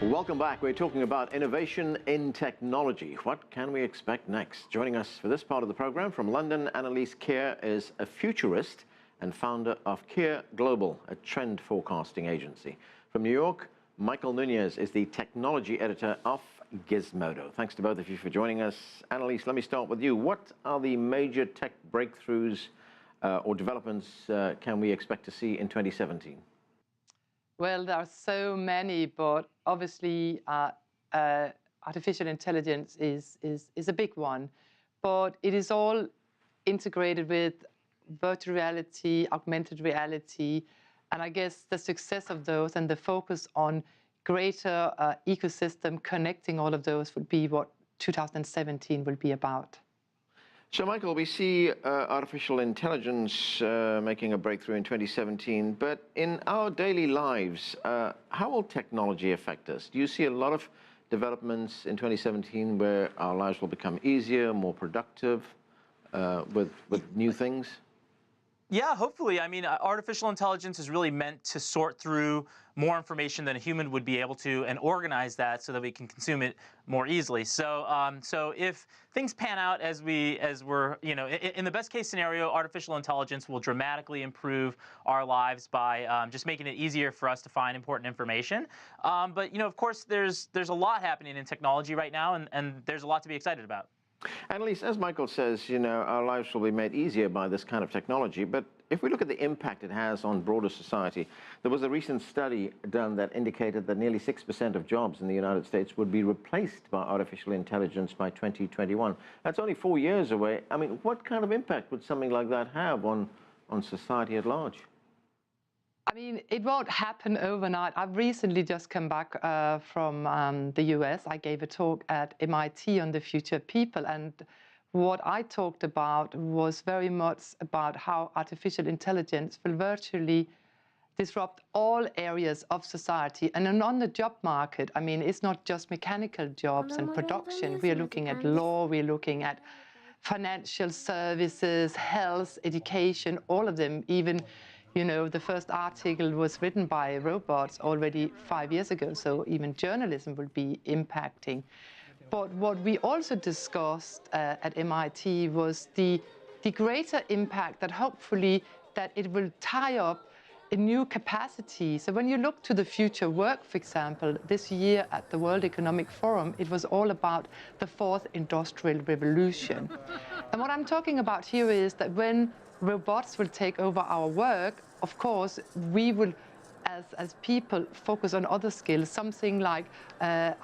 Welcome back. We're talking about innovation in technology. What can we expect next? Joining us for this part of the program from London, Lise Kjaer is a futurist and founder of Kjaer Global, a trend forecasting agency. From New York, Michale Nunez is the technology editor of Gizmodo. Thanks to both of you for joining us. Annalise, let me start with you. What are the major tech breakthroughs or developments can we expect to see in 2017? Well, there are so many, but obviously artificial intelligence is a big one. But it is all integrated with virtual reality, augmented reality, and I guess the success of those and the focus on greater ecosystem connecting all of those would be what 2017 will be about. So, Michale, we see artificial intelligence making a breakthrough in 2017, but in our daily lives, how will technology affect us? Do you see a lot of developments in 2017 where our lives will become easier, more productive with new things? Yeah, hopefully. I mean, artificial intelligence is really meant to sort through more information than a human would be able to and organize that so that we can consume it more easily. So, so if things pan out as we're, in the best case scenario, artificial intelligence will dramatically improve our lives by just making it easier for us to find important information. But, of course, there's a lot happening in technology right now, and there's a lot to be excited about. Annalise, as Michale says, our lives will be made easier by this kind of technology, but if we look at the impact it has on broader society, there was a recent study done that indicated that nearly 6% of jobs in the United States would be replaced by artificial intelligence by 2021. That's only 4 years away. I mean, what kind of impact would something like that have on society at large? I mean, it won't happen overnight. I've recently just come back from the US. I gave a talk at MIT on the future of people, and what I talked about was very much about how artificial intelligence will virtually disrupt all areas of society. And then on the job market, I mean, it's not just mechanical jobs and production. We are looking at law, we're looking at financial services, health, education, all of them. Even the first article was written by robots already 5 years ago, so even journalism will be impacting. But what we also discussed at MIT was the greater impact that hopefully that it will tie up a new capacity. So when you look to the future work, for example, this year at the World Economic Forum, it was all about the fourth industrial revolution. And what I'm talking about here is that when robots will take over our work, of course, we will, as people, focus on other skills, something like as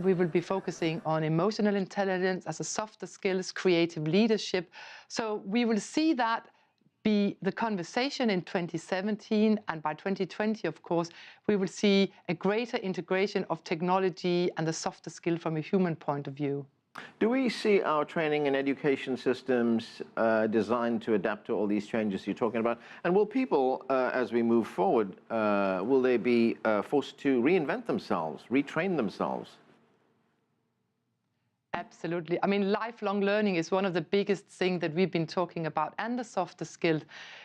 we will be focusing on emotional intelligence as a softer skills, creative leadership. So we will see that be the conversation in 2017, and by 2020, of course, we will see a greater integration of technology and the softer skill from a human point of view. Do we see our training and education systems designed to adapt to all these changes you're talking about? And will people, as we move forward, will they be forced to reinvent themselves, retrain themselves? Absolutely. I mean, lifelong learning is one of the biggest things that we've been talking about, and the softer skills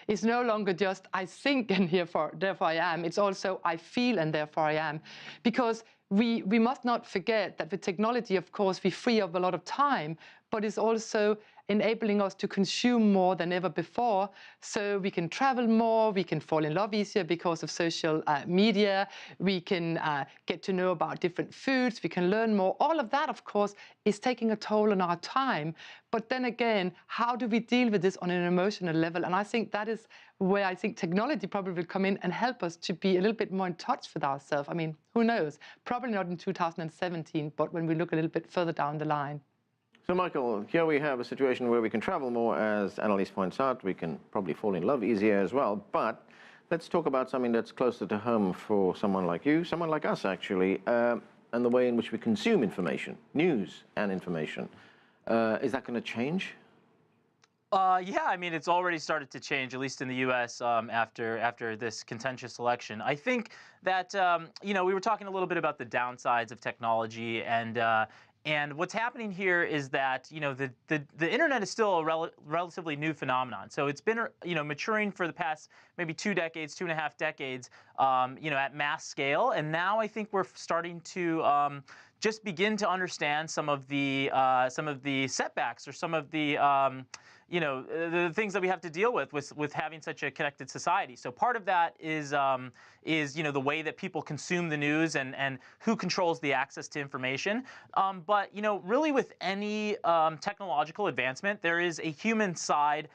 is no longer just I think and therefore I am. It's also I feel and therefore I am. Because we must not forget that with technology, of course, we free up a lot of time, but it's also enabling us to consume more than ever before. So we can travel more, we can fall in love easier because of social media, we can get to know about different foods, we can learn more. All of that, of course, is taking a toll on our time. But then again, how do we deal with this on an emotional level? And I think that is where I think technology probably will come in and help us to be a little bit more in touch with ourselves. I mean, who knows? Probably not in 2017, but when we look a little bit further down the line. So, Michale, here we have a situation where we can travel more, as Annalise points out. We can probably fall in love easier as well. But let's talk about something that's closer to home for someone like you, someone like us, actually, and the way in which we consume information, news and information. Is that going to change? Yeah, I mean, it's already started to change, at least in the U.S. After this contentious election. I think that we were talking a little bit about the downsides of technology, and And what's happening here is that the internet is still a relatively new phenomenon. So it's been maturing for the past maybe 2 decades, 2.5 decades, at mass scale. And now I think we're starting to just begin to understand some of the setbacks or some of the the things that we have to deal with having such a connected society. So part of that is the way that people consume the news and who controls the access to information. But really with any technological advancement, there is a human side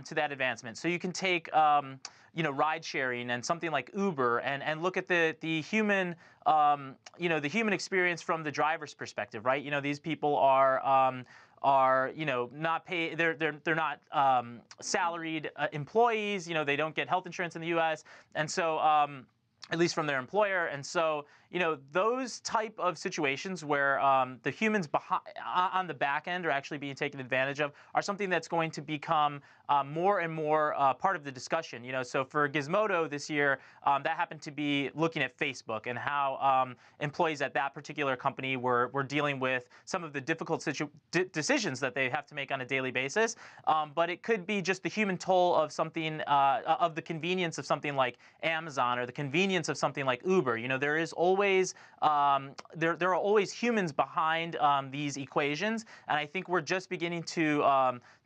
to that advancement. So you can take ride sharing and something like Uber and look at the human the human experience from the driver's perspective, right? These people are not paid. They're not salaried employees. They don't get health insurance in the U.S. and so at least from their employer. And so those type of situations where the humans on the back end are actually being taken advantage of are something that's going to become more and more part of the discussion. So for Gizmodo this year, that happened to be looking at Facebook and how employees at that particular company were dealing with some of the difficult decisions that they have to make on a daily basis. But it could be just the human toll of something, of the convenience of something like Amazon or the convenience of something like Uber. There is always there are always humans behind these equations, and I think we're just beginning to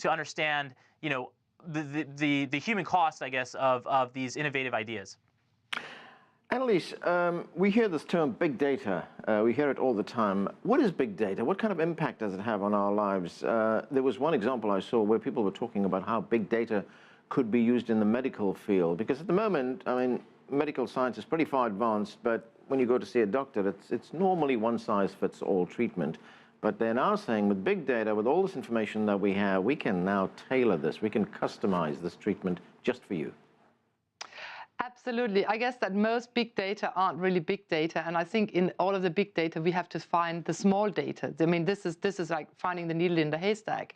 understand the human cost, I guess, of these innovative ideas. Annelise, we hear this term big data. We hear it all the time. What is big data? What kind of impact does it have on our lives? There was one example I saw where people were talking about how big data could be used in the medical field, because at the moment, I mean, medical science is pretty far advanced, but when you go to see a doctor, it's normally one-size-fits-all treatment. But they're now saying with big data, with all this information that we have, we can now tailor this. We can customize this treatment just for you. Absolutely. I guess that most big data aren't really big data. And I think in all of the big data, we have to find the small data. I mean, this is like finding the needle in the haystack.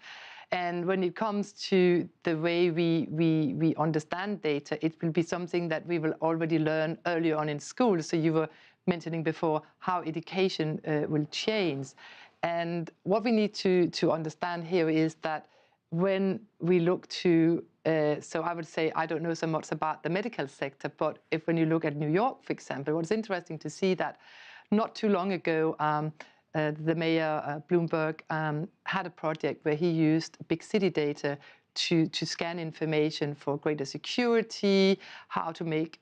And when it comes to the way we understand data, it will be something that we will already learn early on in school. So you were mentioning before how education will change. And what we need to understand here is that when we look to, so I would say I don't know so much about the medical sector, but when you look at New York, for example, what's interesting to see that not too long ago, the mayor, Bloomberg, had a project where he used big city data to scan information for greater security, how to make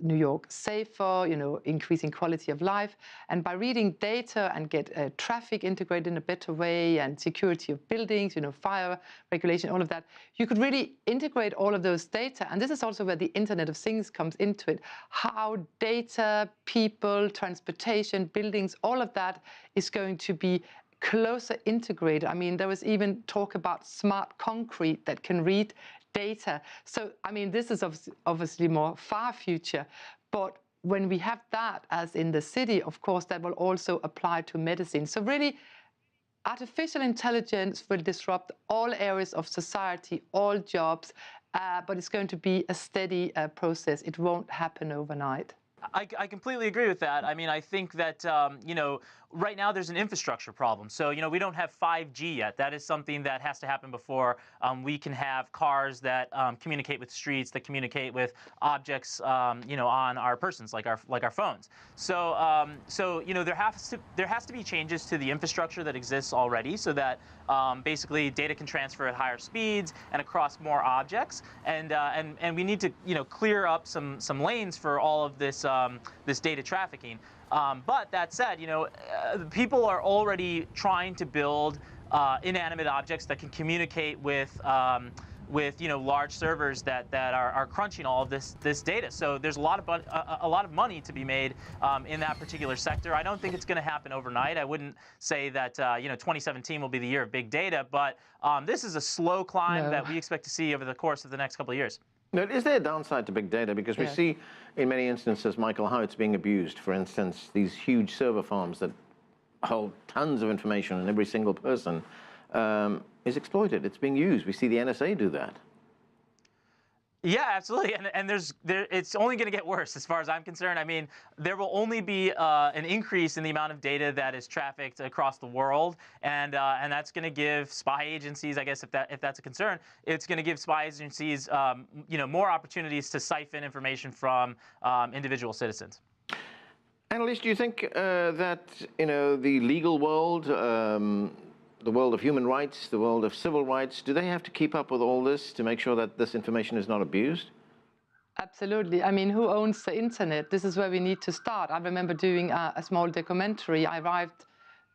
New York safer, increasing quality of life. And by reading data and get traffic integrated in a better way and security of buildings, fire regulation, all of that, you could really integrate all of those data. And this is also where the Internet of Things comes into it. How data, people, transportation, buildings, all of that is going to be closer integrated. I mean, there was even talk about smart concrete that can read data. So, I mean, this is obviously more far future, but when we have that as in the city, of course, that will also apply to medicine. So really, artificial intelligence will disrupt all areas of society, all jobs, but it's going to be a steady process. It won't happen overnight. I completely agree with that. I mean, I think that, right now there's an infrastructure problem. So, we don't have 5G yet. That is something that has to happen before we can have cars that communicate with streets, that communicate with objects, on our persons, like our phones. So, there has to be changes to the infrastructure that exists already, so that basically data can transfer at higher speeds and across more objects. And we need to clear up some lanes for all of this this data trafficking. But that said, people are already trying to build inanimate objects that can communicate with large servers that are crunching all of this data. So there's a lot of money to be made in that particular sector. I don't think it's going to happen overnight. I wouldn't say that 2017 will be the year of big data, but this is a slow climb that we expect to see over the course of the next couple of years. Now, is there a downside to big data? Because we see in many instances, Michael, how it's being abused. For instance, these huge server farms that hold tons of information on every single person is exploited. It's being used. We see the NSA do that. Yeah, absolutely, and it's only going to get worse as far as I'm concerned. I mean, there will only be an increase in the amount of data that is trafficked across the world, and that's going to give spy agencies, I guess, if that's a concern, it's going to give spy agencies, more opportunities to siphon information from individual citizens. Annelies, do you think that the legal world, the world of human rights, the world of civil rights, do they have to keep up with all this to make sure that this information is not abused? Absolutely. I mean, who owns the internet? This is where we need to start. I remember doing a small documentary. I arrived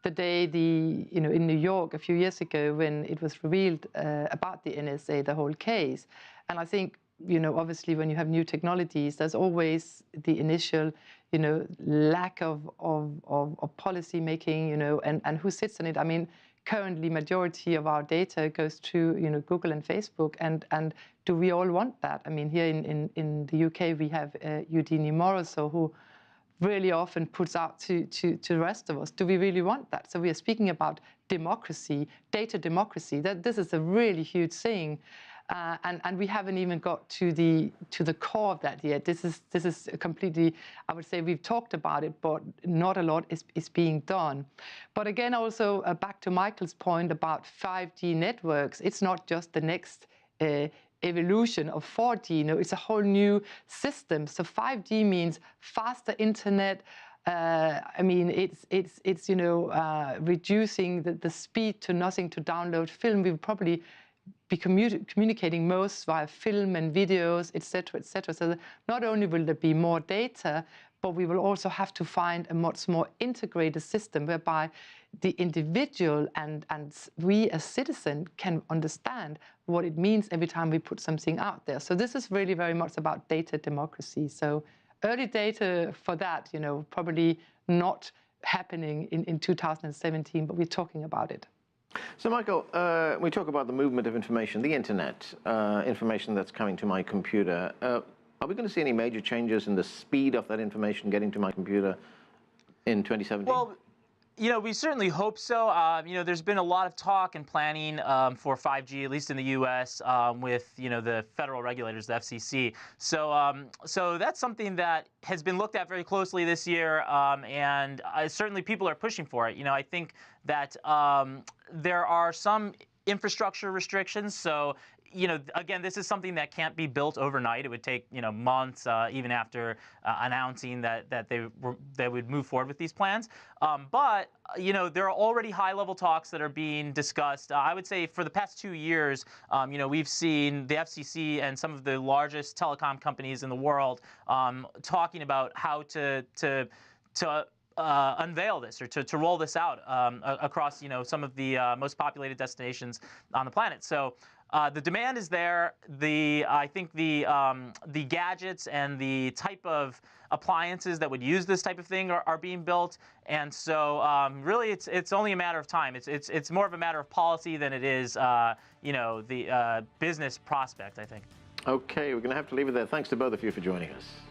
the day in New York a few years ago when it was revealed about the NSA, the whole case. And I think, obviously when you have new technologies, there's always the initial, lack of policy making, and who sits on it. I mean, currently majority of our data goes through Google and Facebook, and do we all want that? I mean, here in the UK we have Eugenie Morrisseau, who really often puts out to the rest of us, do we really want that? So we are speaking about democracy, data democracy. That this is a really huge thing. And we haven't even got to the core of that yet. This is completely, I would say we've talked about it, but not a lot is being done. But again, also back to Michael's point about 5G networks, it's not just the next evolution of 4G. It's a whole new system. So 5G means faster internet. I mean, it's reducing the speed to nothing to download film. We will probably be communicating most via film and videos, etc., etc. So not only will there be more data, but we will also have to find a much more integrated system whereby the individual and we as citizens can understand what it means every time we put something out there. So this is really very much about data democracy. So early data for that, probably not happening in 2017, but we're talking about it. So, Michael, we talk about the movement of information, the internet, information that's coming to my computer. Are we going to see any major changes in the speed of that information getting to my computer in 2017? Well, we certainly hope so. There's been a lot of talk and planning for 5G, at least in the U.S., with the federal regulators, the FCC. So that's something that has been looked at very closely this year, and certainly people are pushing for it. I think that there are some infrastructure restrictions. So again, this is something that can't be built overnight. It would take, months, even after announcing that they would move forward with these plans. But there are already high-level talks that are being discussed. I would say for the past 2 years, we've seen the FCC and some of the largest telecom companies in the world talking about how to unveil this or to roll this out across some of the most populated destinations on the planet. So the demand is there. I think the gadgets and the type of appliances that would use this type of thing are being built, and so really it's only a matter of time. It's more of a matter of policy than it is the business prospect, I think. Okay, we're going to have to leave it there. Thanks to both of you for joining us.